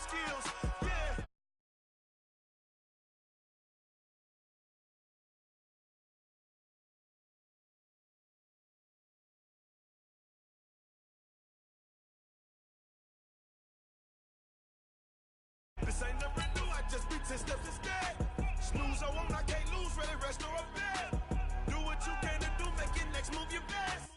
them skills. Yeah. This ain't never new, I just be 10 steps instead. Snooze, I won't, I can't lose, ready, rest or up bed. Do what you can to do, make your next move your best.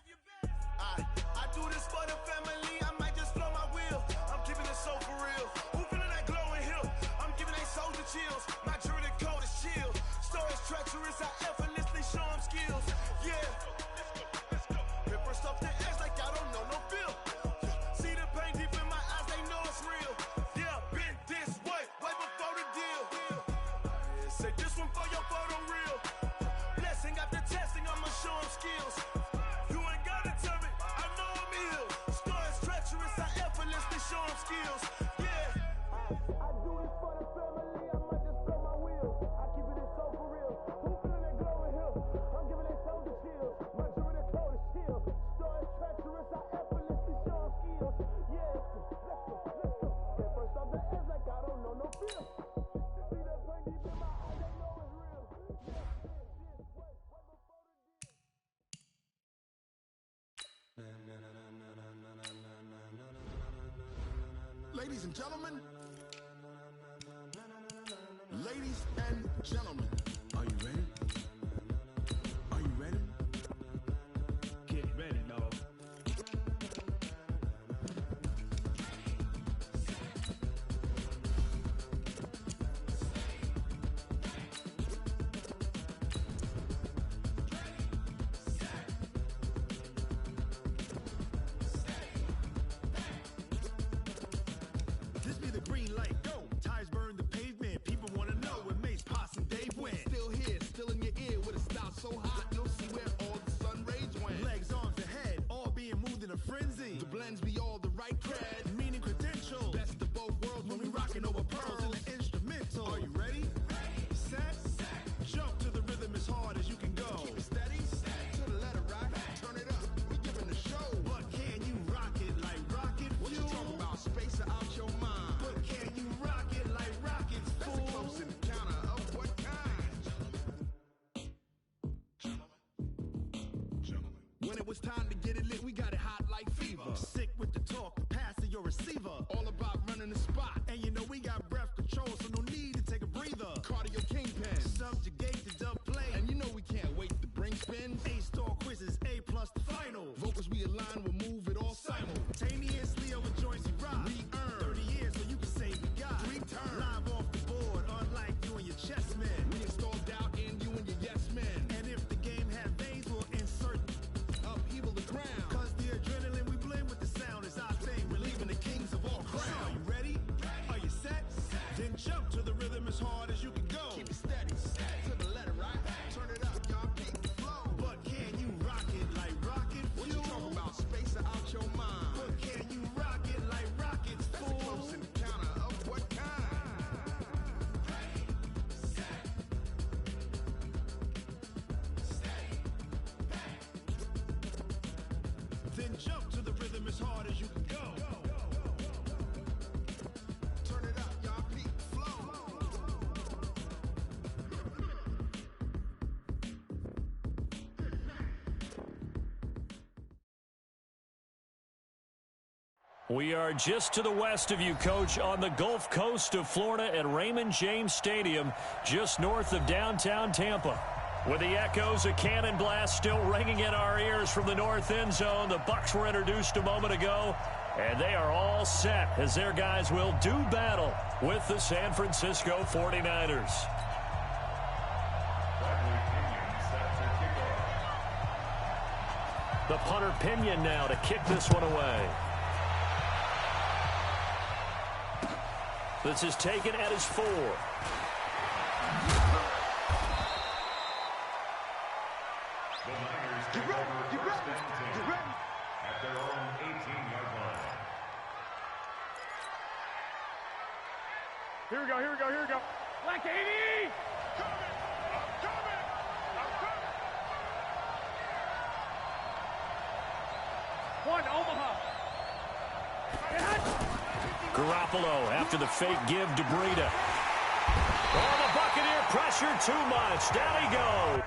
I do this for the family, I might just flow my wheel. I'm keeping it so for real. Who feeling that glowing hill? I'm giving they soldier chills. My jewelry code is chill. Stories treacherous, I effortlessly show them skills. Yeah. Paper stuff the edge like I don't know no feel. See the pain deep in my eyes, they know it's real. Yeah, been this way before the deal. Say this one for your photo reel. Blessing after testing, I'ma show them skills. You ain't gotta tell me, I know I'm ill. Stories treacherous, I effortlessly show them skills. Yeah. I do this for the family, I might just blow my wheel. I keep it so for real. Who feeling that glowing hill? I'm giving they soldier chills. My jewelry code is chill. Stories treacherous, I effortlessly show them skills. Yeah. Let's go. Get first off the edge like I don't know no feel. See that pain deep in my eyes, they know it's real. Yeah, this way before the deal. Ladies and gentlemen, ladies and gentlemen, are you ready? Are you ready? Get ready, dog. This be the green light, go. Tires burn the pavement. People wanna know where Mace, Potts, and Dave went. Still here, still in your ear with a style so hot, you'll see where all the sun rays went. Legs, arms, and head, all being moved in a frenzy. The blends be all the right cred, meaning credentials. Best of both worlds when we rockin' over pearls in the instrumental. Are you ready? Set, jump to the rhythm as hard as you can go. Keep it steady, to the letter, right? Turn it up, we giving the show. But can you rock it like rocket fuel? What you talking about? Space out your mind. But can you rock it like rockets, fool? That's a close encounter of what kind? Gentlemen. When it was time to get it lit, we got it hot like fever. Sick with the talk, the pass to your receiver. All about running the spot. And you know we got breath control, so no need to take a breather. Cardio kingpin, subjugate the dub play. And you know we can't wait to bring spins. A-star quizzes, A+ the final. Vocals we align, we'll move it all simultaneously over joints we rock. We earn 30 years, so you can say we got 3 turns. Live off the board, unlike you and your chess men. We install doubt in you and your yes men. And if the game had veins, we'll insert upheaval the ground. Cause the adrenaline we blend with the sound is our thing. We're leaving the kings of all crowns. So are you ready? Are you set? Then jump to the rhythm as hard as you can go. Keep it steady, to the letter, right? Turn it up, y'all keep the flow. But can you rock it like rocket fuel? What you talking about? Space out your mind. But can you rock it like rockets, fool? That's a close encounter of what kind? Then jump to the rhythm as hard as you can go. Turn it up, y'all peak flow. We are just to the west of you, Coach, on the Gulf Coast of Florida at Raymond James Stadium, just north of downtown Tampa. With the echoes of cannon blast still ringing in our ears from the north end zone, the Bucs were introduced a moment ago, and they are all set as their guys will do battle with the San Francisco 49ers. The punter Pinion now to kick this one away. This is taken at his 4. Get ready, get ready, get ready. At their own 18-yard line. Here we go, here we go, here we go. Black 80! Coming, I'm coming, I'm coming. One, Omaha. And hut. Garoppolo after the fake give to Breida. Oh, the Buccaneer pressure too much. Down he goes.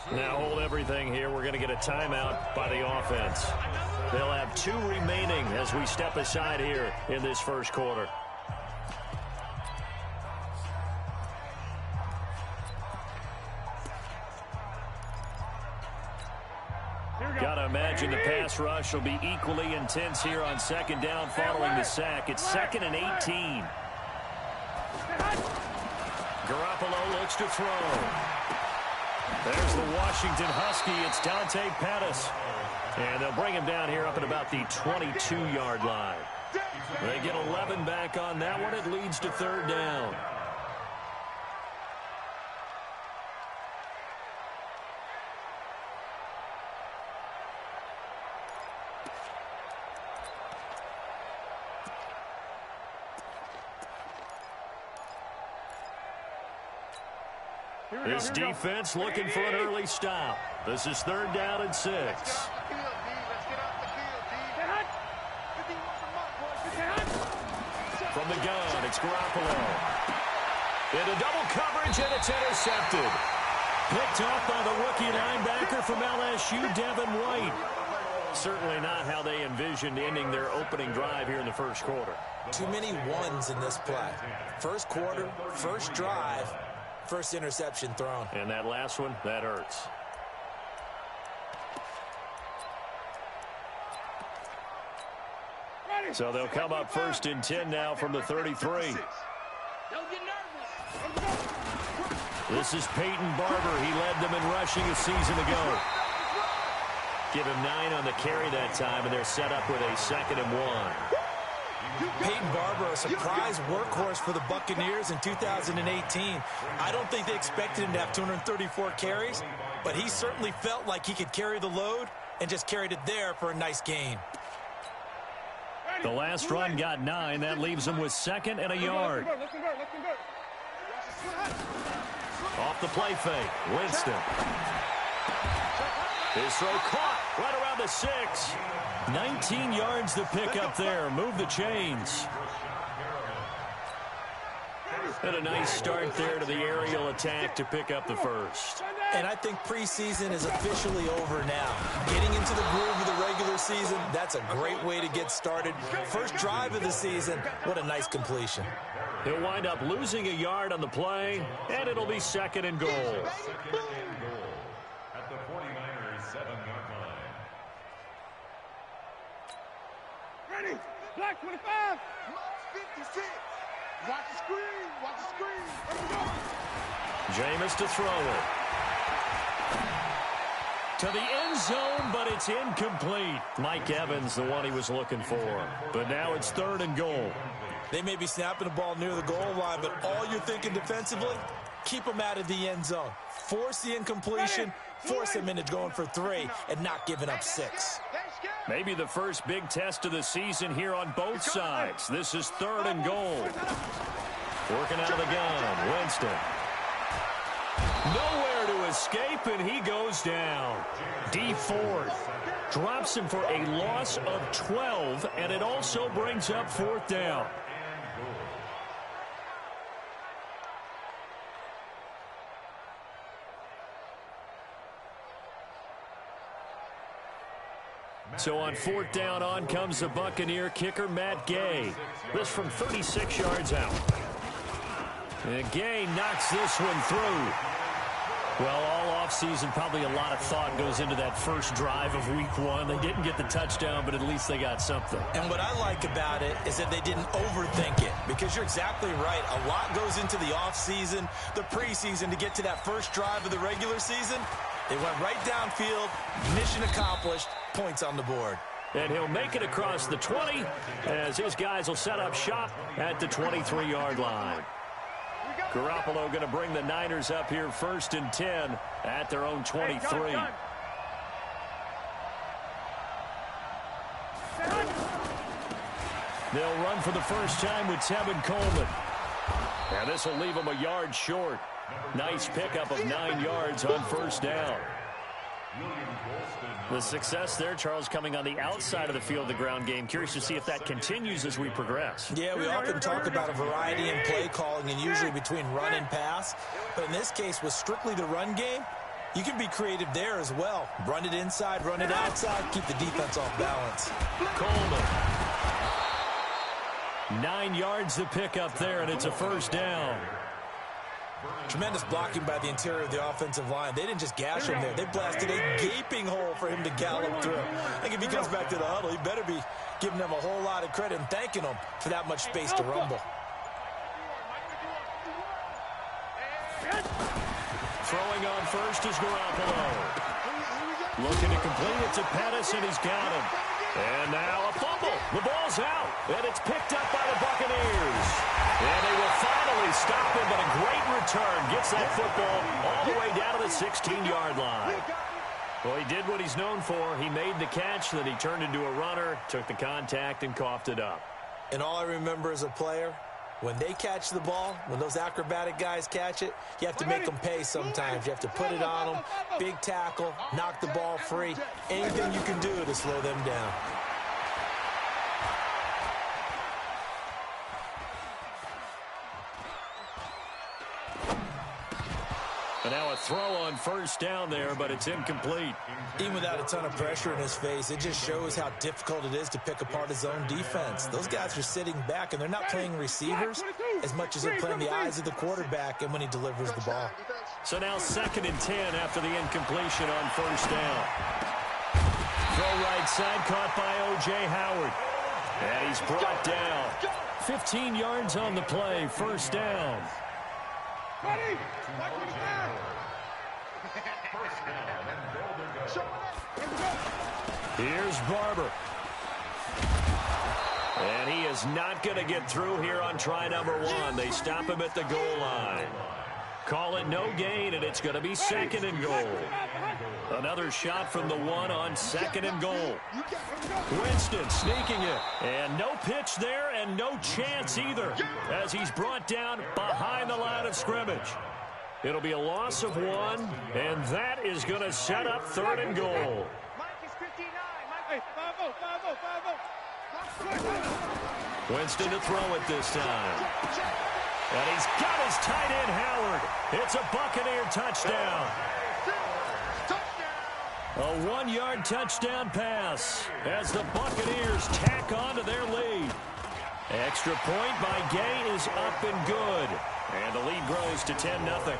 Now hold everything here. We're going to get a timeout by the offense. They'll have 2 remaining as we step aside here in this first quarter. Got to imagine the pass rush will be equally intense here on second down following the sack. It's 2nd and 18. Garoppolo looks to throw. There's the Washington Husky. It's Dante Pettis. And they'll bring him down here up at about the 22-yard line. They get 11 back on that one. It leads to 3rd down. This defense looking for an early stop. This is 3rd down and 6. From the gun, it's Garoppolo. Into double coverage, and it's intercepted. Picked up by the rookie linebacker from LSU, Devin White. Certainly not how they envisioned ending their opening drive here in the first quarter. Too many ones in this play. First quarter, first drive. First interception thrown. And that last one, that hurts. So they'll come up 1st and 10 now from the 33. This is Peyton Barber. He led them in rushing a season ago. Give him 9 on the carry that time, and they're set up with a 2nd and 1. Peyton Barber, a surprise workhorse for the Buccaneers in 2018. I don't think they expected him to have 234 carries, but he certainly felt like he could carry the load and just carried it there for a nice gain. The last run got 9. That leaves him with 2nd and a yard. Off the play fake, Winston. His throw caught right around the 6. 19 yards to pick up there. Move the chains. And a nice start there to the aerial attack to pick up the first. And I think preseason is officially over now. Getting into the groove of the regular season, that's a great way to get started. First drive of the season, what a nice completion. He'll wind up losing a yard on the play, and it'll be 2nd and goal. At the 49ers 7-yard line. Ready? Black 25. 56. Watch the screen. Watch the screen. Jameis to throw it. To the end zone, but it's incomplete. Mike Evans, the one he was looking for. But now it's 3rd and goal. They may be snapping the ball near the goal line, but all you're thinking defensively, keep them out of the end zone. Force the incompletion, force them into going for 3, and not giving up 6. Maybe the first big test of the season here on both sides. This is 3rd and goal. Working out of the gun, Winston. Nowhere to escape, and he goes down. D Ford drops him for a loss of 12, and it also brings up 4th down. So on 4th down, on comes the Buccaneer kicker, Matt Gay. This from 36 yards out. And Gay knocks this one through. Well, all offseason, probably a lot of thought goes into that first drive of week 1. They didn't get the touchdown, but at least they got something. And what I like about it is that they didn't overthink it, because you're exactly right. A lot goes into the offseason, the preseason, to get to that first drive of the regular season. They went right downfield, mission accomplished, points on the board. And he'll make it across the 20 as his guys will set up shop at the 23-yard line. Garoppolo going to bring the Niners up here 1st and 10 at their own 23. They'll run for the first time with Tevin Coleman. And this will leave them a yard short. Nice pickup of 9 yards on 1st down. The success there, Charles, coming on the outside of the field, the ground game. Curious to see if that continues as we progress. Yeah, we often talk about a variety in play calling and usually between run and pass. But in this case, with strictly the run game, you can be creative there as well. Run it inside, run it outside, keep the defense off balance. Coleman. 9 yards to pick up there, and it's a 1st down. Tremendous blocking by the interior of the offensive line. They didn't just gash him there. They blasted a gaping hole for him to gallop through. I think if he comes back to the huddle, he better be giving them a whole lot of credit and thanking them for that much space to rumble. Throwing on first is Garoppolo. Looking to complete it to Pettis, and he's got him. And now a fumble. The ball's out, and it's picked up by the Buccaneers. And they will finally stop him, but a great return. Gets that football all the way down to the 16-yard line. Well, he did what he's known for. He made the catch, then he turned into a runner, took the contact, and coughed it up. And all I remember as a player, when they catch the ball, when those acrobatic guys catch it, you have to make them pay sometimes. You have to put it on them, big tackle, knock the ball free, anything you can do to slow them down. And now a throw on 1st down there, but it's incomplete. Even without a ton of pressure in his face, it just shows how difficult it is to pick apart his own defense. Those guys are sitting back, and they're not playing receivers as much as they're playing the eyes of the quarterback and when he delivers the ball. So now 2nd and 10 after the incompletion on 1st down. Throw right side, caught by O.J. Howard. And he's brought down. 15 yards on the play, 1st down. Here's Barber. And he is not going to get through here on try number 1. They stop him at the goal line. Call it no gain, and it's going to be 2nd and goal. Another shot from the 1 on 2nd and goal. Winston sneaking it. And no pitch there and no chance either as he's brought down behind the line of scrimmage. It'll be a loss of 1, and that is going to set up 3rd and goal. Winston to throw it this time. And he's got his tight end, Howard. It's a Buccaneer touchdown. A 1-yard touchdown pass as the Buccaneers tack on to their lead. Extra point by Gay is up and good. And the lead grows to 10-0.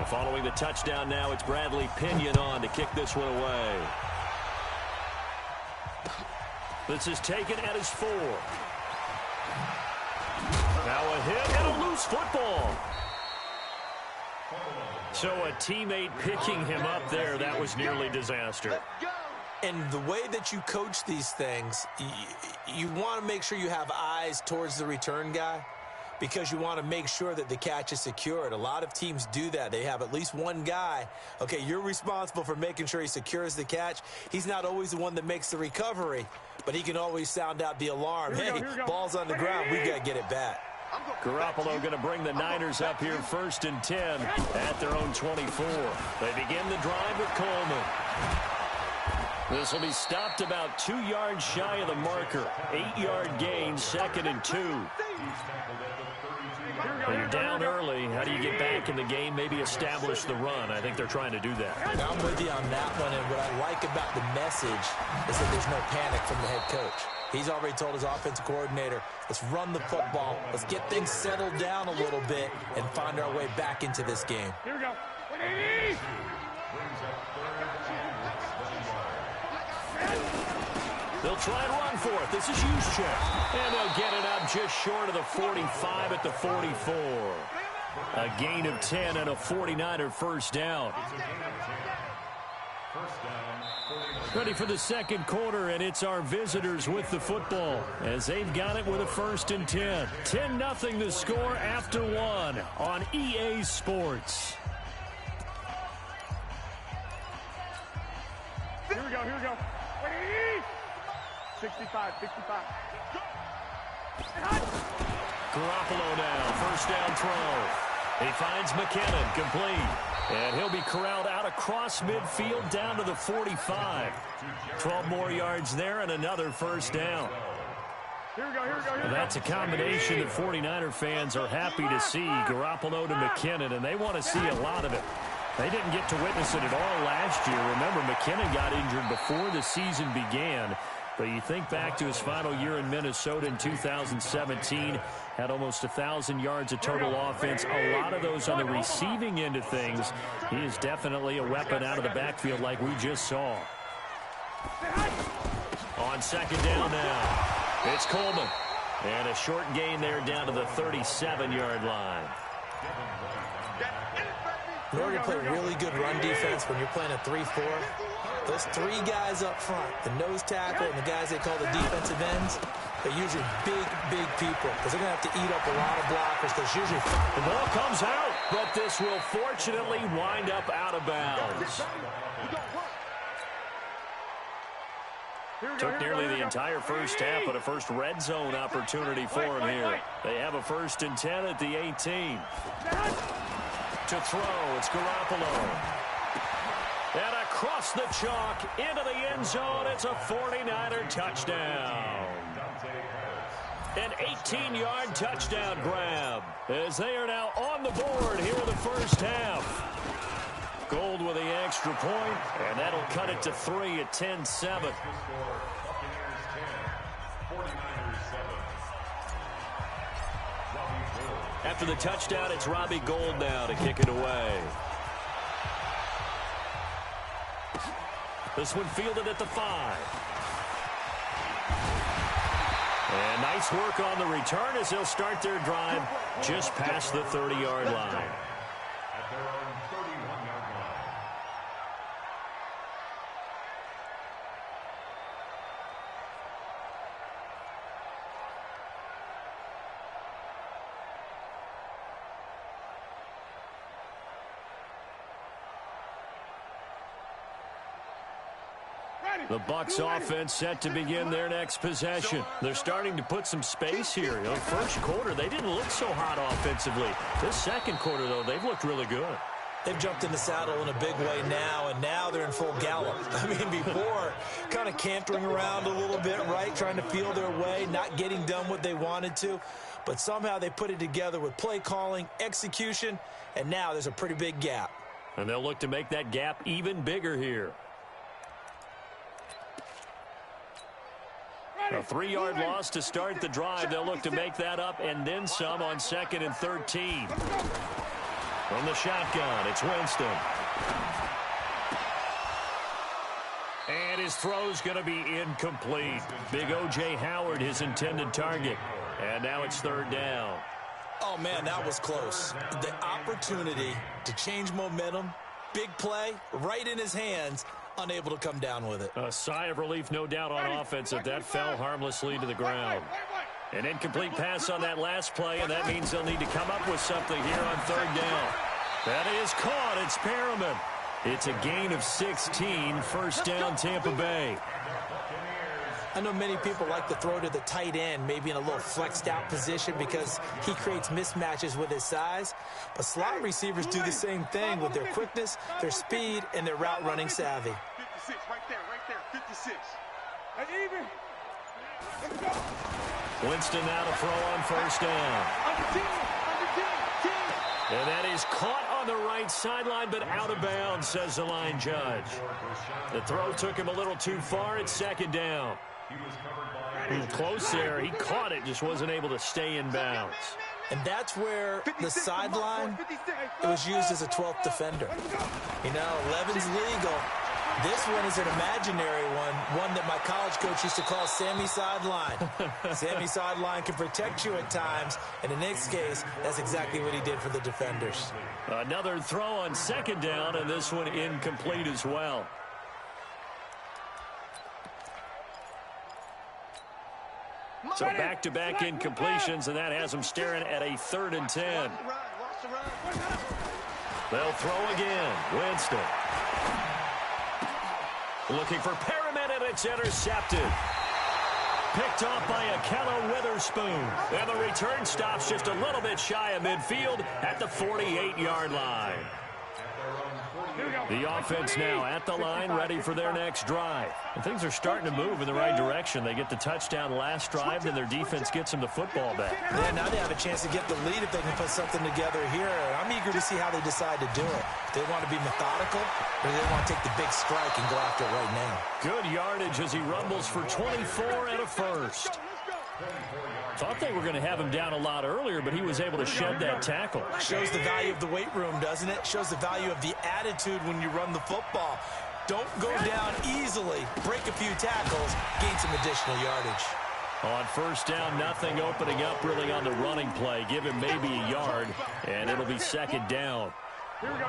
Following the touchdown now, it's Bradley Pinion on to kick this one away. This is taken at his 4. Now a hit and a loose football. So a teammate picking him up there, that was nearly disaster. And the way that you coach these things, you want to make sure you have eyes towards the return guy. because you want to make sure that the catch is secured. A lot of teams do that. They have at least one guy. Okay, you're responsible for making sure he secures the catch. He's not always the one that makes the recovery, but he can always sound out the alarm. Hey, ball's on the ground. We've got to get it back. Garoppolo going to bring the Niners up here 1st and 10 at their own 24. They begin the drive with Coleman. This will be stopped about 2 yards shy of the marker. 8-yard gain, 2nd and 2. When you're down early, how do you get back in the game, maybe establish the run? I think they're trying to do that. I'm with you on that one, and what I like about the message is that there's no panic from the head coach. He's already told his offensive coordinator, let's run the football, let's get things settled down a little bit and find our way back into this game. Here we go. They'll try and run for it. This is Juszczyk. And they'll get it up just short of the 45 at the 44. A gain of 10 and a 49er first down. Ready for the second quarter, and it's our visitors with the football as they've got it with a 1st and 10. 10-0 the score after 1 on EA Sports. Here we go. 65. Garoppolo now, first down throw. He finds McKinnon, complete. And he'll be corralled out across midfield down to the 45. 12 more yards there and another first down. Here we go. That's a combination that 49er fans are happy to see. Garoppolo to McKinnon, and they want to see a lot of it. They didn't get to witness it at all last year. Remember, McKinnon got injured before the season began. But you think back to his final year in Minnesota in 2017, had almost 1,000 yards of total offense, a lot of those on the receiving end of things. He is definitely a weapon out of the backfield like we just saw. On second down now, it's Coleman. And a short gain there down to the 37-yard line. In order to play really good run defense when you're playing a 3-4, those 3 guys up front, the nose tackle and the guys they call the defensive ends, they're usually big people because they're going to have to eat up a lot of blockers because usually the ball comes out, but this will fortunately wind up out of bounds. Took nearly the entire first half, but a first red zone opportunity for him here. They have a 1st and 10 at the 18. To throw, it's Garoppolo. And across the chalk, into the end zone, it's a 49er touchdown. An 18-yard touchdown grab, as they are now on the board here in the first half. Gold with the extra point, and that'll cut it to 3 at 10-7. After the touchdown, it's Robbie Gould now to kick it away. This one fielded at the 5. And nice work on the return as they'll start their drive just past the 30-yard line. At their own 31-yard line. The Bucs offense set to begin their next possession. They're starting to put some space here. You know, first quarter, they didn't look so hot offensively. This second quarter, though, they've looked really good. They've jumped in the saddle in a big way now, and now they're in full gallop. I mean, before, kind of cantering around a little bit, right, trying to feel their way, not getting done what they wanted to. But somehow they put it together with play calling, execution, and now there's a pretty big gap. And they'll look to make that gap even bigger here. A 3-yard loss to start the drive. They'll look to make that up and then some on 2nd and 13. From the shotgun, it's Winston. And his throw's going to be incomplete. Big O.J. Howard, his intended target. And now it's 3rd down. Oh, man, that was close. The opportunity to change momentum, big play, right in his hands, unable to come down with it. A sigh of relief, no doubt, on offense if that fell harmlessly to the ground. An incomplete pass on that last play, and that means they'll need to come up with something here on third down. That is caught. It's Perriman. It's a gain of 16. First down, Tampa Bay. I know many people like to throw to the tight end, maybe in a little flexed out position because he creates mismatches with his size. But slot receivers do the same thing with their quickness, their speed, and their route running savvy. 56, right there, 56. Hey, even. Let's go. Winston now to throw on first down. And that is caught on the right sideline, but out of bounds, says the line judge. The throw took him a little too far. It's second down. Close there. He caught it, just wasn't able to stay in bounds. And that's where the sideline, it was used as a 12th defender. You know, 11's legal. This one is an imaginary one that my college coach used to call Sammy Sideline. Sammy Sideline can protect you at times, and in this case, that's exactly what he did for the defenders. Another throw on second down, and this one incomplete as well. So back-to-back incompletions, and that has them staring at a 3rd and 10. They'll throw again. Winston. Looking for Perriman, and it's intercepted. Picked off by Akello Witherspoon. And the return stops just a little bit shy of midfield at the 48-yard line. The offense now at the line, ready for their next drive. And things are starting to move in the right direction. They get the touchdown last drive, and their defense gets them the football back. Yeah, now they have a chance to get the lead if they can put something together here. I'm eager to see how they decide to do it. Do they want to be methodical, or do they want to take the big strike and go after it right now? Good yardage as he rumbles for 24 and a first. Thought they were going to have him down a lot earlier, but he was able to shed that tackle. Shows the value of the weight room, doesn't it? Shows the value of the attitude when you run the football. Don't go down easily. Break a few tackles. Gain some additional yardage. On first down, nothing opening up really on the running play. Give him maybe a yard, and it'll be second down. Here we go.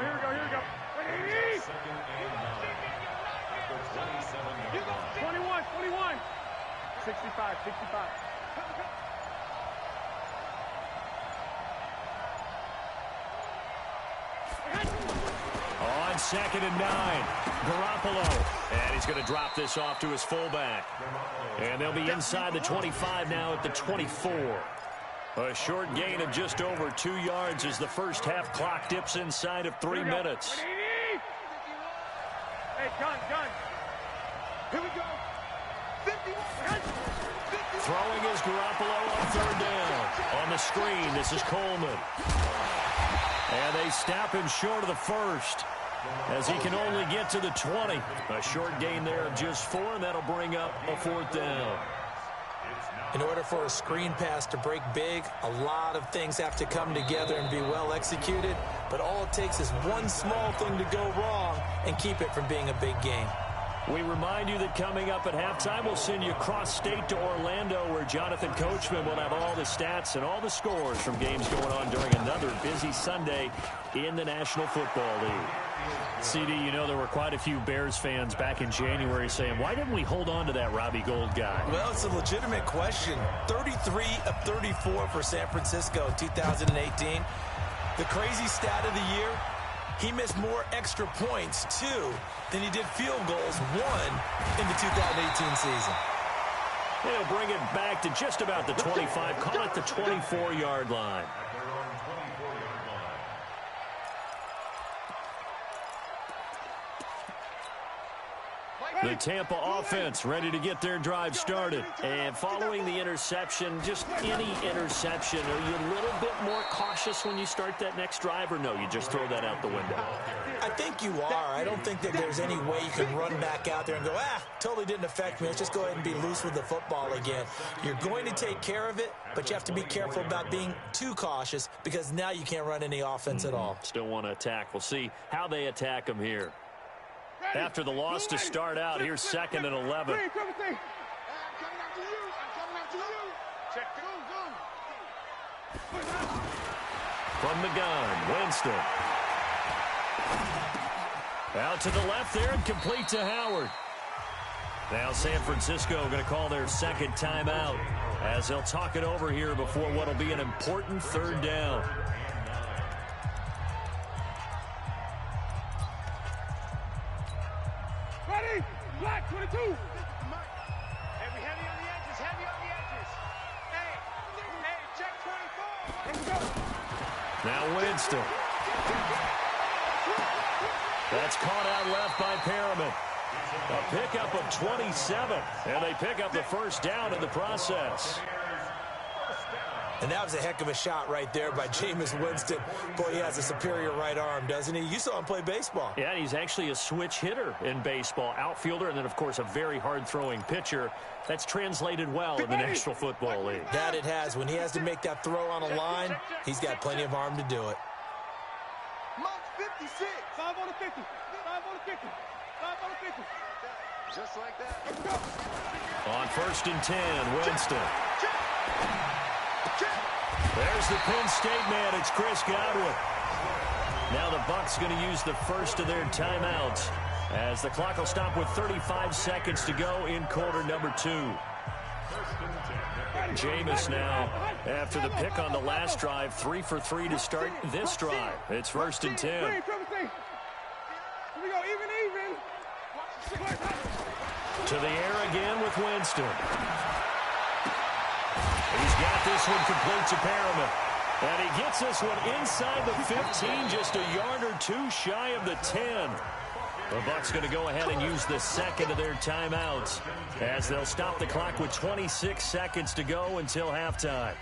21. 65. On 2nd and 9, Garoppolo. And he's going to drop this off to his fullback. And they'll be inside the 25 now at the 24. A short gain of just over 2 yards as the first half clock dips inside of 3 minutes. Hey, gun. Here we go. 51. Throwing is Garoppolo on third down. On the screen, this is Coleman. And they snap him short of the first as he can only get to the 20. A short gain there of just 4, and that'll bring up a 4th down. In order for a screen pass to break big, a lot of things have to come together and be well executed. But all it takes is one small thing to go wrong and keep it from being a big game. We remind you that coming up at halftime, we'll send you cross-state to Orlando, where Jonathan Coachman will have all the stats and all the scores from games going on during another busy Sunday in the National Football League. CD, you know there were quite a few Bears fans back in January saying, why didn't we hold on to that Robbie Gould guy? Well, it's a legitimate question. 33 of 34 for San Francisco in 2018. The crazy stat of the year, he missed more extra points, 2, than he did field goals, 1, in the 2018 season. He'll bring it back to just about the 25, call it the 24-yard line. The Tampa offense ready to get their drive started. And following the interception, just any interception, are you a little bit more cautious when you start that next drive, or no, you just throw that out the window? I think you are. I don't think that there's any way you can run back out there and go, totally didn't affect me. Let's just go ahead and be loose with the football again. You're going to take care of it, but you have to be careful about being too cautious because now you can't run any offense at all. Still want to attack. We'll see how they attack them here. After the loss to start out, here's 2nd and 11. From the gun, Winston. Out to the left there and complete to Howard. Now San Francisco going to call their second timeout. as they'll talk it over here before what will be an important third down. Ready? Black 22. Heavy on the edges. Heavy on the edges. Hey, check 24. Let's go. Now Winston. That's caught out left by Perriman. A pickup of 27, and they pick up the first down in the process. And that was a heck of a shot right there by Jameis Winston. Boy, he has a superior right arm, doesn't he? You saw him play baseball. Yeah, he's actually a switch hitter in baseball. Outfielder, and then, of course, a very hard-throwing pitcher. That's translated well in the National Football League. That it has. When he has to make that throw on a line, he's got plenty of arm to do it. Mark 56. 5 on the 50. 5 on the 50. 5 on the 50. Just like that. Let's go. On 1st and 10, Winston. There's the Penn State man. It's Chris Godwin. Now the Bucs going to use the first of their timeouts as the clock will stop with 35 seconds to go in quarter number 2. Jameis now, after the pick on the last drive, 3 for 3 to start this drive. It's 1st and 10. Here we go, even. To the air again with Winston. He's got this one complete to Perriman. And he gets this one inside the 15, just a yard or two shy of the 10. The Bucs going to go ahead and use the second of their timeouts as they'll stop the clock with 26 seconds to go until halftime.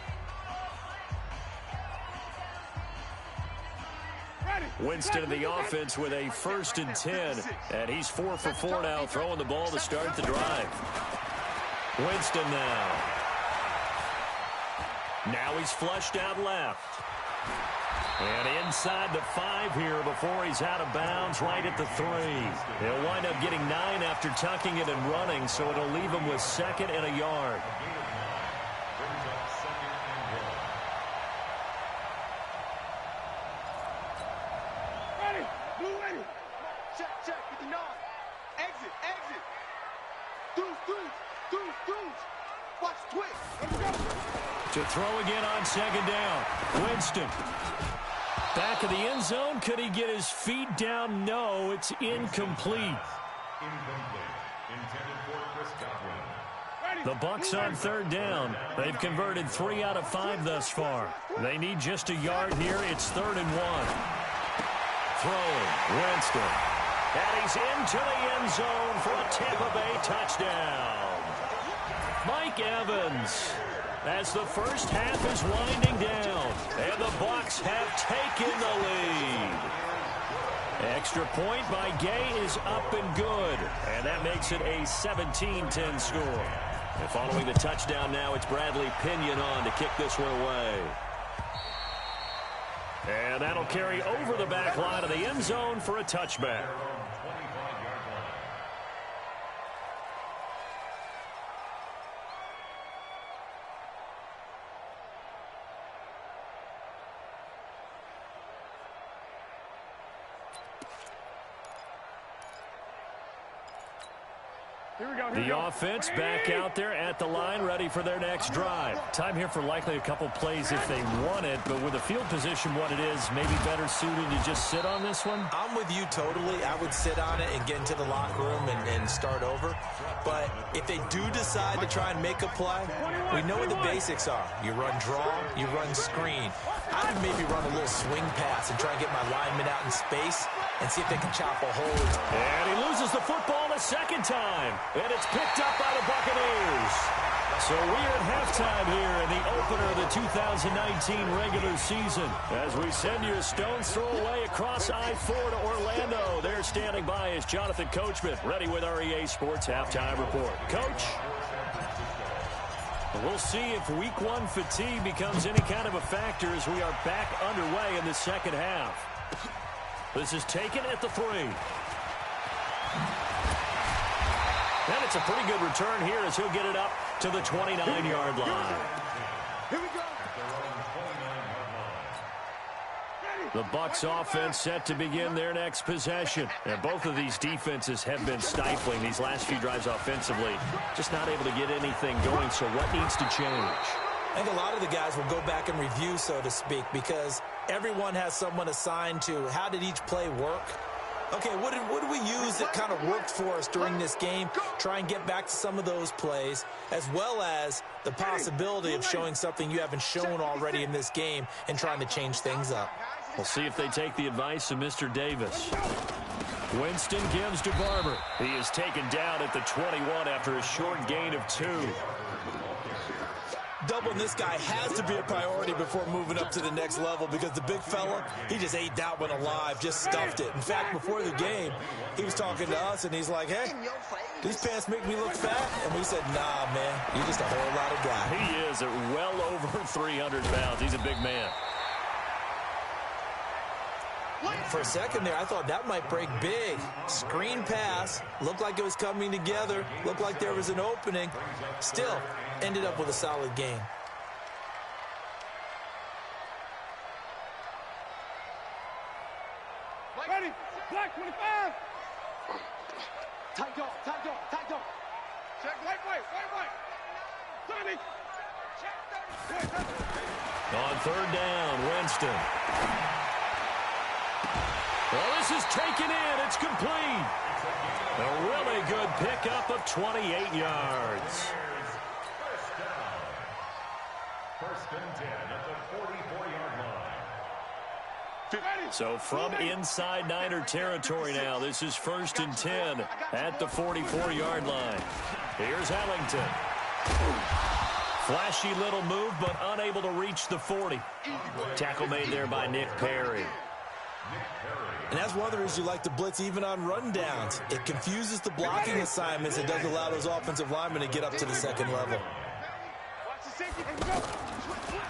Winston in the offense with a 1st and 10, and he's 4 for 4 now, throwing the ball to start the drive. Winston now. Now he's flushed out left. And inside the 5 here before he's out of bounds right at the 3. He'll wind up getting 9 after tucking it and running, so it'll leave him with 2nd and a yard. Ready. Blue ready. Check. Get the nod. Exit. Deuce. Watch twist. Let's go. To throw again on 2nd down. Winston. Back of the end zone. Could he get his feet down? No, it's incomplete. The Bucs on 3rd down. They've converted 3 out of 5 thus far. They need just a yard here. It's 3rd and 1. Throwing. Winston. And he's into the end zone for a Tampa Bay touchdown. Mike Evans. As the first half is winding down, and the Bucs have taken the lead. Extra point by Gay is up and good, and that makes it a 17-10 score. And following the touchdown now, it's Bradley Pinion on to kick this one away. And that'll carry over the back line of the end zone for a touchback. The offense back out there at the line, ready for their next drive. Time here for likely a couple plays if they want it, but with the field position what it is, maybe better suited to just sit on this one? I'm with you totally. I would sit on it and get into the locker room and start over. But if they do decide to try and make a play, we know what the basics are. You run draw, you run screen. I would maybe run a little swing pass and try and get my lineman out in space and see if they can chop a hole. And he loses the football a second time. And it's picked up by the Buccaneers. So we're at halftime here in the opener of the 2019 regular season. As we send you a stone's throw away across I-4 to Orlando. There standing by is Jonathan Coachman, ready with our EA Sports Halftime Report. Coach? We'll see if week 1 fatigue becomes any kind of a factor as we are back underway in the second half. This is taken at the 3. And it's a pretty good return here as he'll get it up to the 29-yard line. Here we go. The Bucs offense set to begin their next possession. And both of these defenses have been stifling these last few drives offensively. Just not able to get anything going, so what needs to change? I think a lot of the guys will go back and review, so to speak, because everyone has someone assigned to how did each play work. Okay, what did we use that kind of worked for us during this game? Try and get back to some of those plays, as well as the possibility of showing something you haven't shown already in this game and trying to change things up. We'll see if they take the advice of Mr. Davis. Winston gives to Barber. He is taken down at the 21 after a short gain of 2. Doubling this guy has to be a priority before moving up to the next level, because the big fella, he just ate that one alive, just stuffed it. In fact, before the game, he was talking to us, and he's like, hey, these pants make me look fat. And we said, nah, man, you're just a whole lot of guy. He is at well over 300 pounds. He's a big man. For a second there, I thought that might break big. Screen pass, looked like it was coming together, looked like there was an opening. Still, ended up with a solid game. Ready, black 25. Tight dog, tight dog, tight dog. Check, white. 30. Check 30. On third down, Winston. Well, this is taken in. It's complete. A really good pickup of 28 yards. First and 10 at the 44-yard line. So from inside Niner territory now, this is first and 10 at the 44-yard line. Here's Ellington. Flashy little move, but unable to reach the 40. Tackle made there by Nick Perry. And that's one of the reasons you like to blitz even on rundowns. It confuses the blocking assignments. It doesn't allow those offensive linemen to get up to the second level.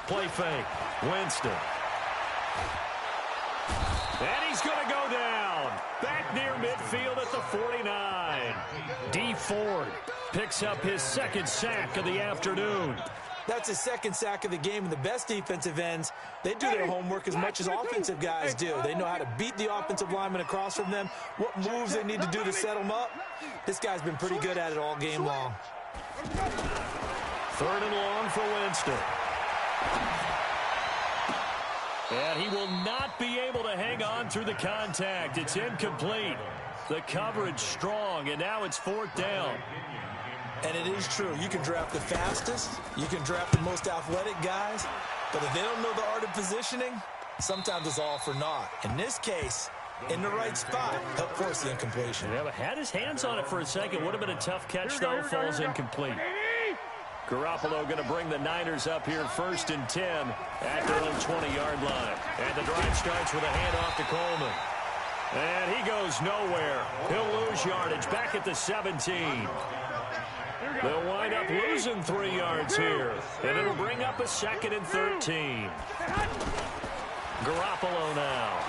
Play fake. Winston. And he's going to go down. Back near midfield at the 49. D. Ford picks up his second sack of the afternoon. That's his second sack of the game, and the best defensive ends, they do their homework as much as offensive guys do. They know how to beat the offensive lineman across from them, what moves they need to do to set them up. This guy's been pretty good at it all game long. Third and long for Winston. And he will not be able to hang on through the contact. It's incomplete. The coverage strong, and now it's fourth down. And it is true. You can draft the fastest. You can draft the most athletic guys. But if they don't know the art of positioning, sometimes it's all for naught. In this case, in the right spot, help force the incompletion. Yeah, but had his hands on it for a second. Would have been a tough catch, though. Falls incomplete. Garoppolo going to bring the Niners up here first and 10 at their own 20-yard line. And the drive starts with a handoff to Coleman. And he goes nowhere. He'll lose yardage back at the 17. They'll wind up losing 3 yards here. And it'll bring up a second and 13. Garoppolo now.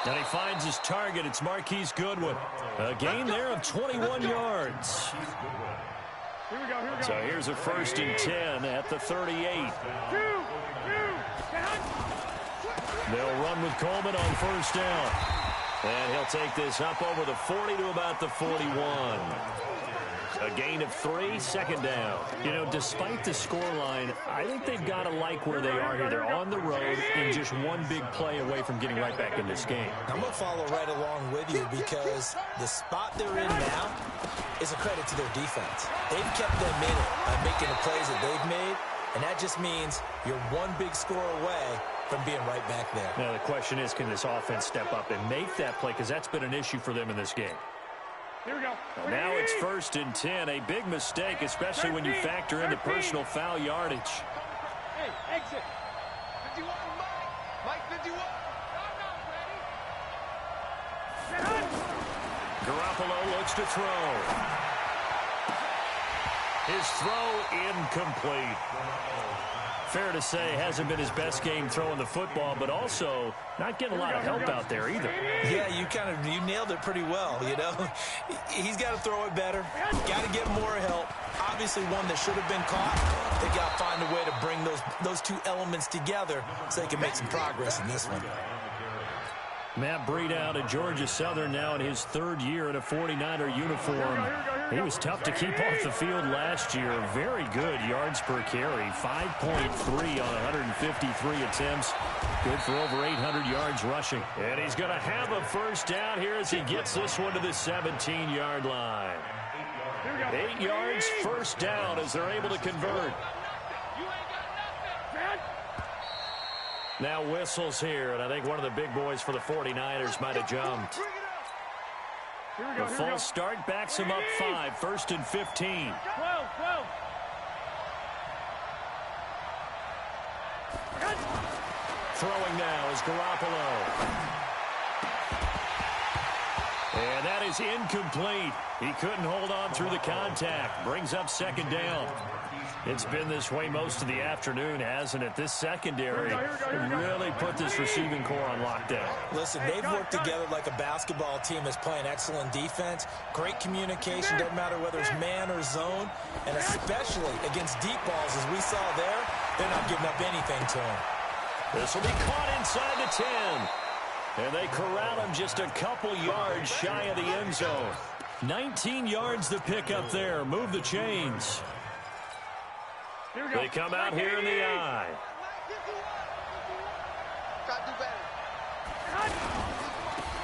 And he finds his target. It's Marquise Goodwin. A gain there of 21 yards. Here we go. So here's a first and 10 at the 38. They'll run with Coleman on first down. And he'll take this up over the 40 to about the 41. A gain of 3, second down. You know, despite the scoreline, I think they've got to like where they are here. They're on the road and just one big play away from getting right back in this game. I'm going to follow right along with you because the spot they're in now is a credit to their defense. They've kept them in it by making the plays that they've made, and that just means you're one big score away from being right back there. Now, the question is, can this offense step up and make that play? Because that's been an issue for them in this game. Here we go. Now it's first and 10. A big mistake, especially when you factor in the personal foul yardage. Hey, exit. 51, Mike 51. Garoppolo looks to throw. His throw incomplete. Fair to say, hasn't been his best game throwing the football, but also not getting a lot of help out there either. Yeah, you nailed it pretty well, you know. He's got to throw it better. Got to get more help. obviously one that should have been caught. They got to find a way to bring those two elements together so they can make some progress in this one. Matt Breed out at Georgia Southern now in his third year in a 49er uniform. He was tough to keep off the field last year. Very good yards per carry, 5.3 on 153 attempts. Good for over 800 yards rushing. And he's going to have a first down here as he gets this one to the 17-yard line. 8 yards, first down as they're able to convert. Now whistles here, and I think one of the big boys for the 49ers might have jumped. The false start backs him up 5, 1st and 15. Throwing now is Garoppolo. And that is incomplete. He couldn't hold on through the contact. Brings up second down. It's been this way most of the afternoon, hasn't it? This secondary really put this receiving core on lockdown. Listen, they've worked together like a basketball team that's playing excellent defense. Great communication, doesn't matter whether it's man or zone. And especially against deep balls, as we saw there, they're not giving up anything to him. This will be caught inside the 10. And they corral him just a couple yards shy of the end zone. 19 yards to pick up there. Move the chains. They come out here in the eye.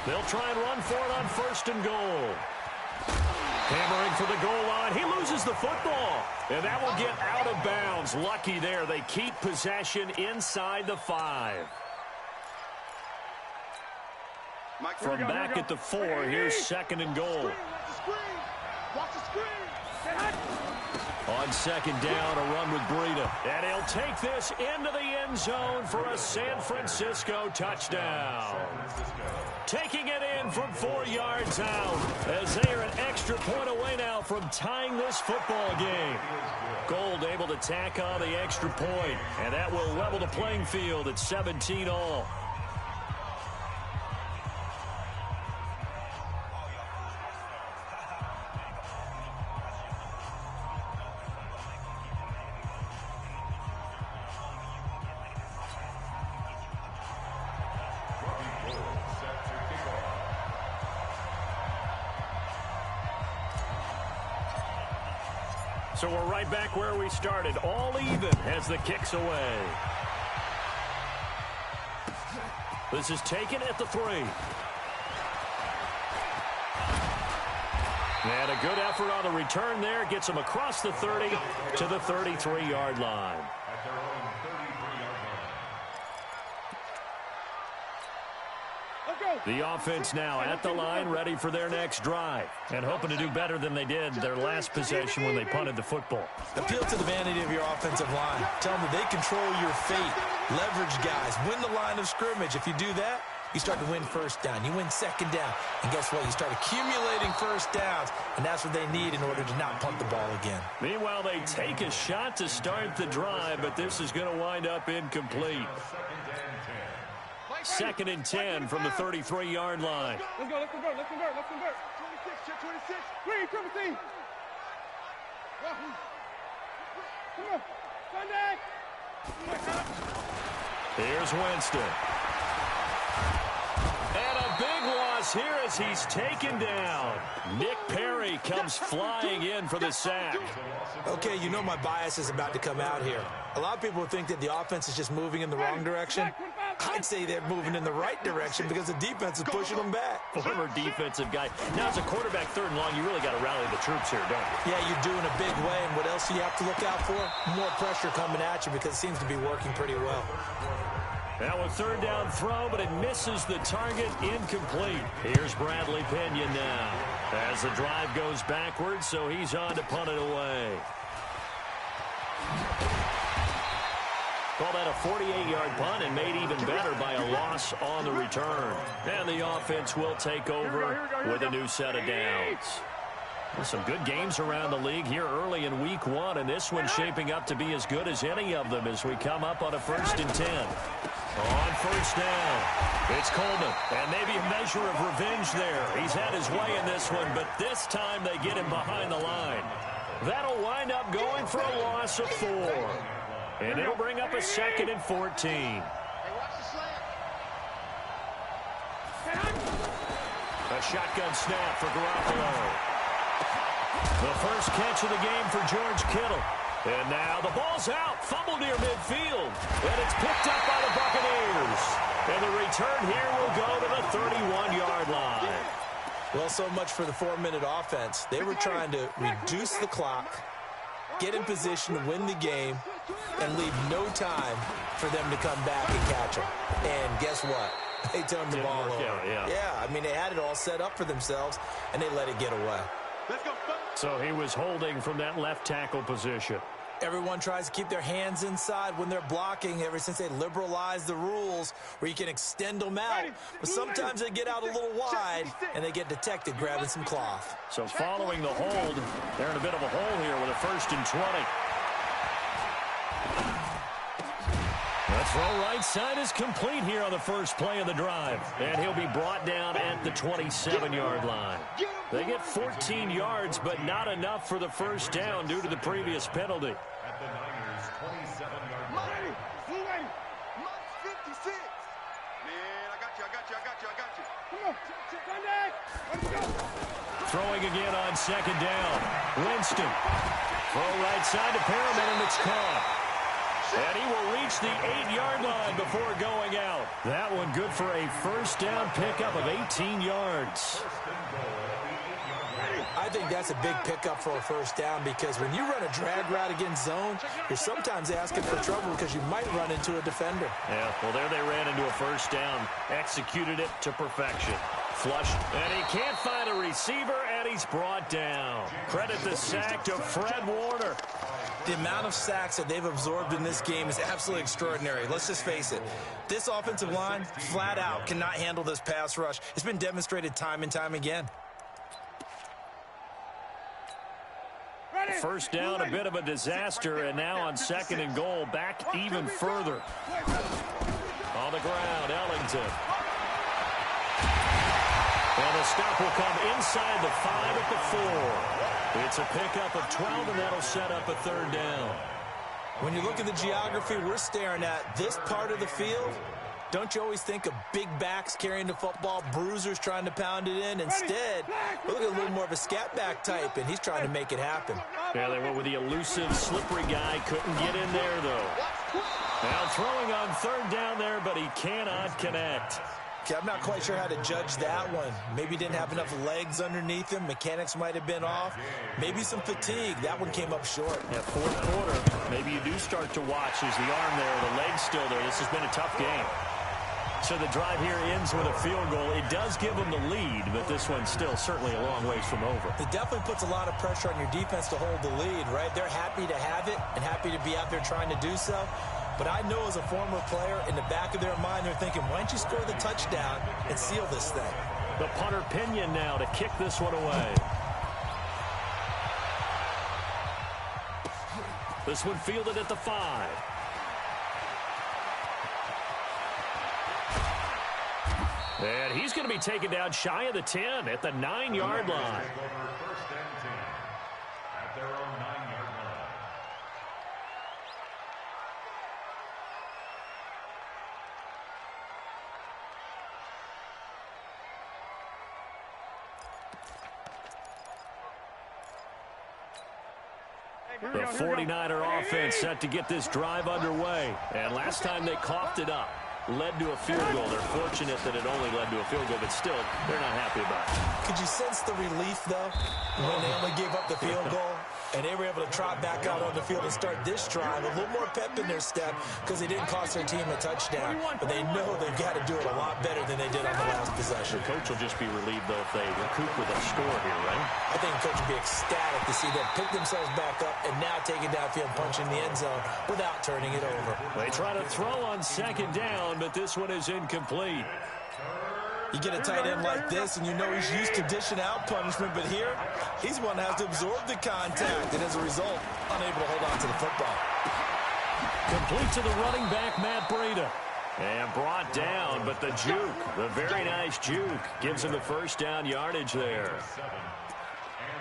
They'll try and run for it on 1st and goal. Hammering for the goal line. He loses the football. And that will get out of bounds. Lucky there. They keep possession inside the 5. From back at the 4, here's 2nd and goal. On 2nd down, a run with Breida. And he'll take this into the end zone for a San Francisco touchdown. Taking it in from 4 yards out as they are an extra point away now from tying this football game. Gold able to tack on the extra point, and that will level the playing field at 17 all. So we're right back where we started, all even as the kick's away. This is taken at the 3. And a good effort on the return there. Gets him across the 30 to the 33-yard line. The offense now at the line, ready for their next drive, and hoping to do better than they did their last possession when they punted the football. Appeal to the vanity of your offensive line. Tell them that they control your fate. Leverage guys. Win the line of scrimmage. If you do that, you start to win first down. You win second down. And guess what? You start accumulating first downs, and that's what they need in order to not punt the ball again. Meanwhile, they take a shot to start the drive, but this is going to wind up incomplete. 2nd and 10 from the 33-yard line. Let's go, let's convert, let's convert, let's convert. 26, check 26. Green, triple team. Come on. Sunday. Here's Winston. And a big loss here as he's taken down. Nick Perry comes flying in for the sack. Okay, you know my bias is about to come out here. A lot of people think that the offense is just moving in the wrong direction. I'd say they're moving in the right direction because the defense is pushing them back. Former defensive guy. Now, as a quarterback 3rd and long, you really got to rally the troops here, don't you? Yeah, you're doing a big way, and what else do you have to look out for? More pressure coming at you because it seems to be working pretty well. Now a 3rd down throw, but it misses the target. Incomplete. Here's Bradley Pinion now as the drive goes backwards, so he's on to punt it away. Call that a 48-yard punt and made even better by a loss on the return. And the offense will take over with a new set of downs. Some good games around the league here early in week 1, and this one's shaping up to be as good as any of them as we come up on a 1st and 10. On 1st down, it's Coleman, and maybe a measure of revenge there. He's had his way in this one, but this time they get him behind the line. That'll wind up going for a loss of 4. And it'll bring up a 2nd and 14. A shotgun snap for Garoppolo. The first catch of the game for George Kittle. And now the ball's out. Fumble near midfield. And it's picked up by the Buccaneers. And the return here will go to the 31-yard line. Well, so much for the 4-minute offense. They were trying to reduce the clock, get in position to win the game, and leave no time for them to come back and catch them. And guess what? They turned the ball over. Yeah, I mean, they had it all set up for themselves, and they let it get away. So he was holding from that left tackle position. Everyone tries to keep their hands inside when they're blocking ever since they liberalized the rules where you can extend them out. But sometimes they get out a little wide, and they get detected grabbing some cloth. So following the hold, they're in a bit of a hole here with a 1st and 20. The throw right side is complete here on the first play of the drive. And he'll be brought down at the 27-yard line. They get 14 yards, but not enough for the first down due to the previous penalty. At the Niners' 27-yard line. Mike 56. Man, I got you. Come on. Throwing again on 2nd down. Winston. Throw right side to Perriman, and it's caught. And he will reach the 8-yard line before going out. That one good for a first down pickup of 18 yards. I think that's a big pickup for a first down because when you run a drag route against zone, you're sometimes asking for trouble because you might run into a defender. Yeah, well, there they ran into a first down. Executed it to perfection. Flushed, and he can't find a receiver, and he's brought down. Credit the sack to Fred Warner. The amount of sacks that they've absorbed in this game is absolutely extraordinary. Let's just face it. This offensive line, flat out, cannot handle this pass rush. It's been demonstrated time and time again. First down, a bit of a disaster, and now on 2nd and goal, back even further. On the ground, Ellington. And the stop will come inside the 5 at the 4. It's a pickup of 12, and that'll set up a 3rd down. When you look at the geography we're staring at, this part of the field, don't you always think of big backs carrying the football, bruisers trying to pound it in? Instead, look at a little more of a scat back type, and he's trying to make it happen. Yeah, they went with the elusive, slippery guy. Couldn't get in there, though. Now throwing on 3rd down there, but he cannot connect. Okay, I'm not quite sure how to judge that one. Maybe didn't have enough legs underneath him. Mechanics might have been off. Maybe some fatigue. That one came up short. Yeah, 4th quarter, maybe you do start to watch. Is the arm there, the leg's still there? This has been a tough game. So the drive here ends with a field goal. It does give them the lead, but this one's still certainly a long ways from over. It definitely puts a lot of pressure on your defense to hold the lead, right? They're happy to have it and happy to be out there trying to do so. But I know as a former player, in the back of their mind, they're thinking, why don't you score the touchdown and seal this thing? The punter Pinion now to kick this one away. This one fielded at the 5. And he's going to be taken down shy of the 10 at the 9-yard line. First and 10 at their own 9-yard line. The 49er offense set to get this drive underway. And last time they coughed it up, led to a field goal. They're fortunate that it only led to a field goal, but still, they're not happy about it. Could you sense the relief, though, when they only gave up the field goal? And they were able to trot back out on the field and start this drive. A little more pep in their step because they didn't cost their team a touchdown. But they know they've got to do it a lot better than they did on the last possession. The coach will just be relieved, though, if they recoup with a score here, right? I think the coach will be ecstatic to see them pick themselves back up and now take it downfield, punching the end zone without turning it over. They try to throw on 2nd down, but this one is incomplete. You get a tight end like this, and you know he's used to dishing out punishment, but here, he's one that has to absorb the contact, and as a result, unable to hold on to the football. Complete to the running back, Matt Breida. And brought down, but the juke, the very nice juke, gives him the first down yardage there.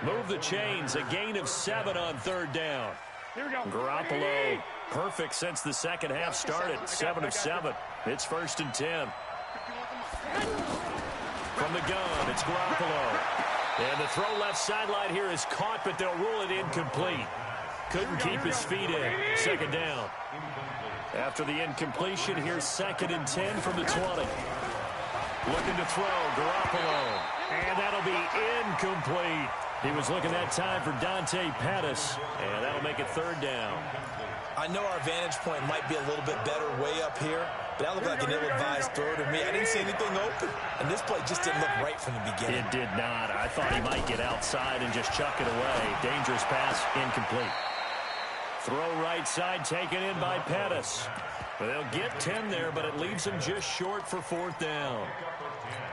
Move the chains. A gain of 7 on 3rd down. Here we go. Garoppolo, perfect since the second half started. 7 of 7. It's 1st and 10. From the gun, it's Garoppolo. And the throw left sideline here is caught, but they'll rule it incomplete. Couldn't keep his feet in. 2nd down. After the incompletion, here's 2nd and 10 from the 20. Looking to throw, Garoppolo. And that'll be incomplete. He was looking that time for Dante Pettis, and that'll make it 3rd down. I know our vantage point might be a little bit better way up here, but that looked like an ill-advised throw to me. I didn't see anything open, and this play just didn't look right from the beginning. It did not. I thought he might get outside and just chuck it away. Dangerous pass, incomplete. Throw right side, taken in by Pettis. They'll get 10 there, but it leaves them just short for 4th down.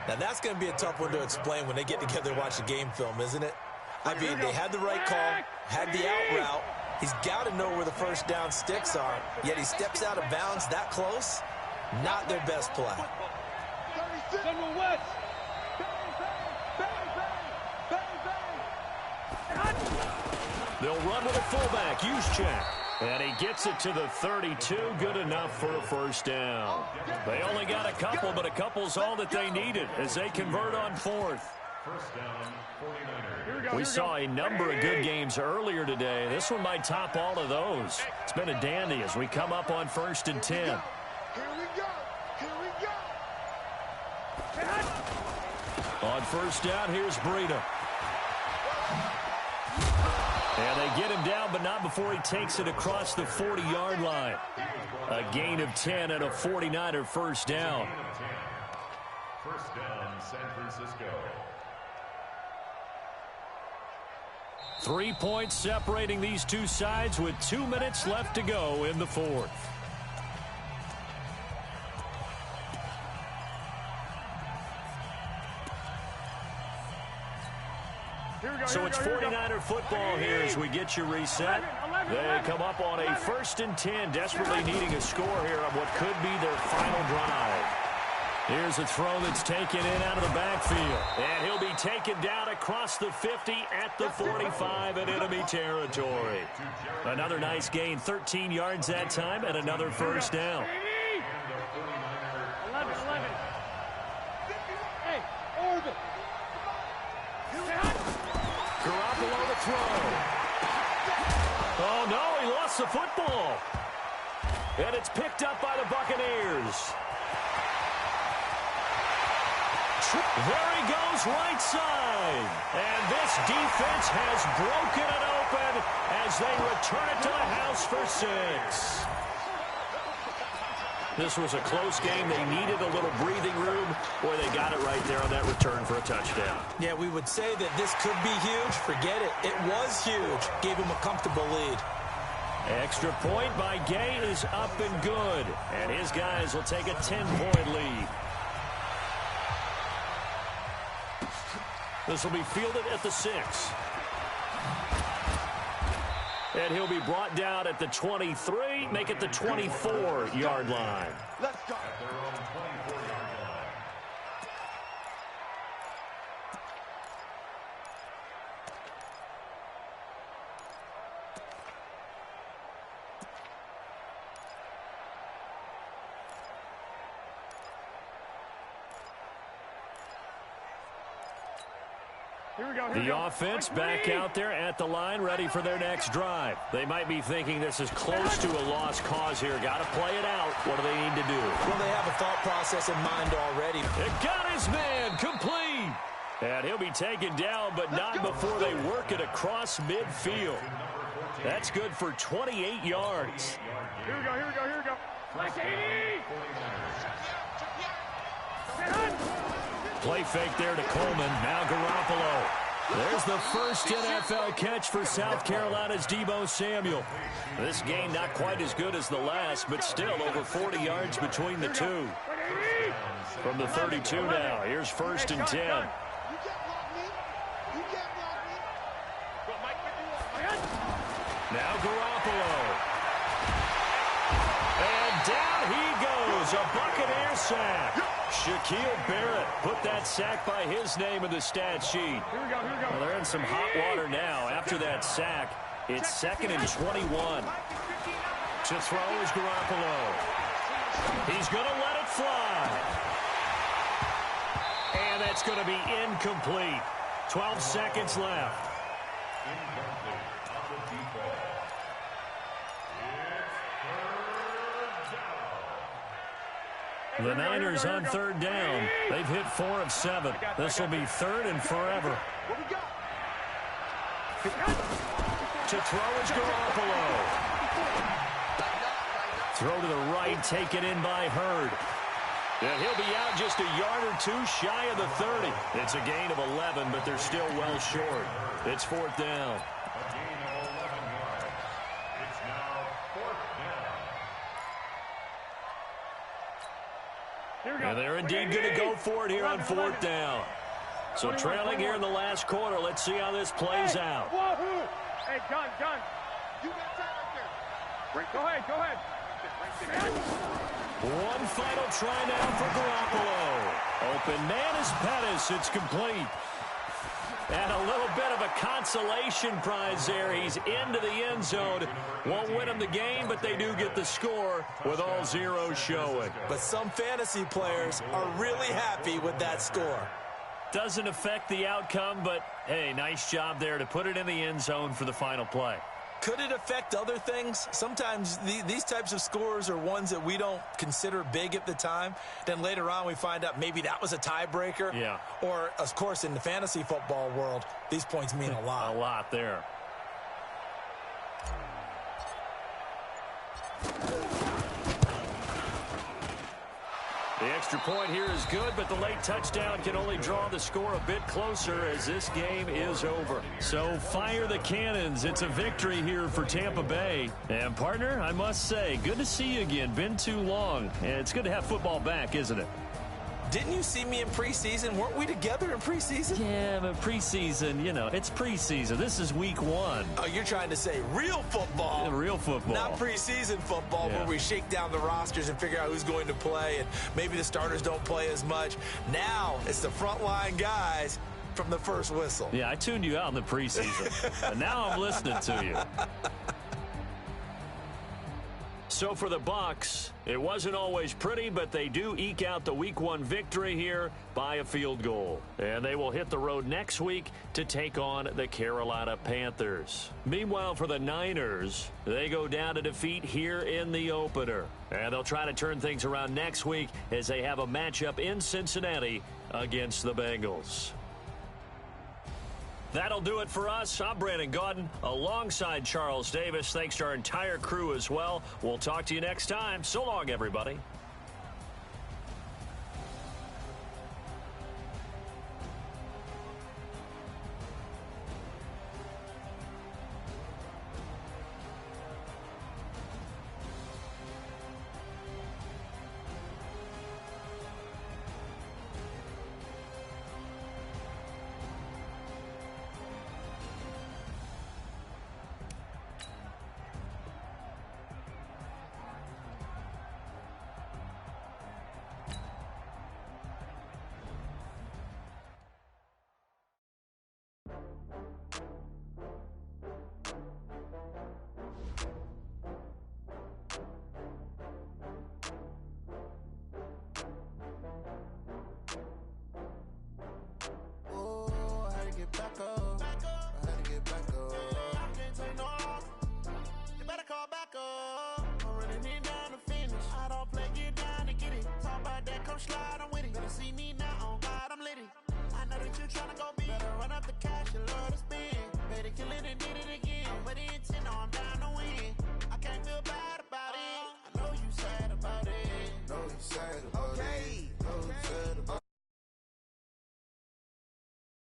Now, that's going to be a tough one to explain when they get together and watch the game film, isn't it? I mean, they had the right call, had the out route. He's got to know where the 1st down sticks are, yet he steps out of bounds that close. Not their best play. They'll run with a fullback, Juszczyk. And he gets it to the 32, good enough for a 1st down. They only got a couple, but a couple's all that they needed as they convert on 4th. 1st down, 49ers. We saw a number of good games earlier today. This one might top all of those. It's been a dandy as we come up on 1st and 10. Here we go. Here we go. On 1st down, here's Breida. And they get him down, but not before he takes it across the 40-yard line. A gain of 10 and a 49er 1st down. 1st down, San Francisco. 3 points separating these two sides with 2 minutes left to go in the 4th. So it's 49er football here as we get you reset. They come up on a 1st and 10, desperately needing a score here on what could be their final drive. Here's a throw that's taken in out of the backfield. And he'll be taken down across the 50 at the 45 in enemy territory. Another nice gain, 13 yards that time, and another 1st down. 11. Hey, orbit. Garoppolo to throw. Oh, no, he lost the football. And it's picked up by the Buccaneers. There he goes, right side. And this defense has broken it open as they return it to the house for 6. This was a close game. They needed a little breathing room. Boy, they got it right there on that return for a touchdown. Yeah, we would say that this could be huge. Forget it. It was huge. Gave him a comfortable lead. Extra point by Gay is up and good. And his guys will take a 10-point lead. This will be fielded at the 6. And he'll be brought down at the 23, make it the 24-yard line. Let's go. At their own 24-yard line. The offense back out there at the line, ready for their next drive. They might be thinking this is close to a lost cause here. Got to play it out. What do they need to do? Well, they have a thought process in mind already. It got his man complete. And he'll be taken down, but not before they work it across midfield. That's good for 28 yards. Here we go. Flex 80. Play fake there to Coleman. Now Garoppolo. There's the first NFL catch for South Carolina's Deebo Samuel. This game not quite as good as the last, but still over 40 yards between the two. From the 32 now, here's 1st and 10. Now Garoppolo. And down he goes, a Buccaneer sack. Shaquille Barrett put that sack by his name in the stat sheet. Here we go. Well, they're in some hot water now. After that sack, it's 2nd and 21. To throw is Garoppolo. He's going to let it fly. And that's going to be incomplete. 12 seconds left. The Niners on 3rd down. They've hit 4 of 7. This will be 3rd and forever. To throw is Garoppolo. Throw to the right, taken in by Hurd. And he'll be out just a yard or 2 shy of the 30. It's a gain of 11, but they're still well short. It's 4th down. And they're indeed going to go for it here on 4th down. So trailing here in the last quarter. Let's see how this plays out. Hey, gun. You got that right there. Go ahead. One final try now for Garoppolo. Open man is Pettis. It's complete. And a little bit of a consolation prize there. He's into the end zone. Won't win him the game, but they do get the score with all zeros showing. But some fantasy players are really happy with that score. Doesn't affect the outcome, but, hey, nice job there to put it in the end zone for the final play. Could it affect other things? Sometimes these types of scores are ones that we don't consider big at the time. Then later on we find out maybe that was a tiebreaker. Yeah. Or, of course, in the fantasy football world, these points mean a lot. A lot there. The extra point here is good, but the late touchdown can only draw the score a bit closer as this game is over. So fire the cannons. It's a victory here for Tampa Bay. And, partner, I must say, good to see you again. Been too long. And it's good to have football back, isn't it? Didn't you see me in preseason? Weren't we together in preseason? Yeah, but preseason, you know, it's preseason. This is week 1. Oh, you're trying to say real football. Yeah, real football. Not preseason football where we shake down the rosters and figure out who's going to play, and maybe the starters don't play as much. Now it's the frontline guys from the first whistle. Yeah, I tuned you out in the preseason. And now I'm listening to you. So for the Bucs, it wasn't always pretty, but they do eke out the Week 1 victory here by a field goal. And they will hit the road next week to take on the Carolina Panthers. Meanwhile, for the Niners, they go down to defeat here in the opener. And they'll try to turn things around next week as they have a matchup in Cincinnati against the Bengals. That'll do it for us. I'm Brandon Gaudin alongside Charles Davis. Thanks to our entire crew as well. We'll talk to you next time. So long, everybody.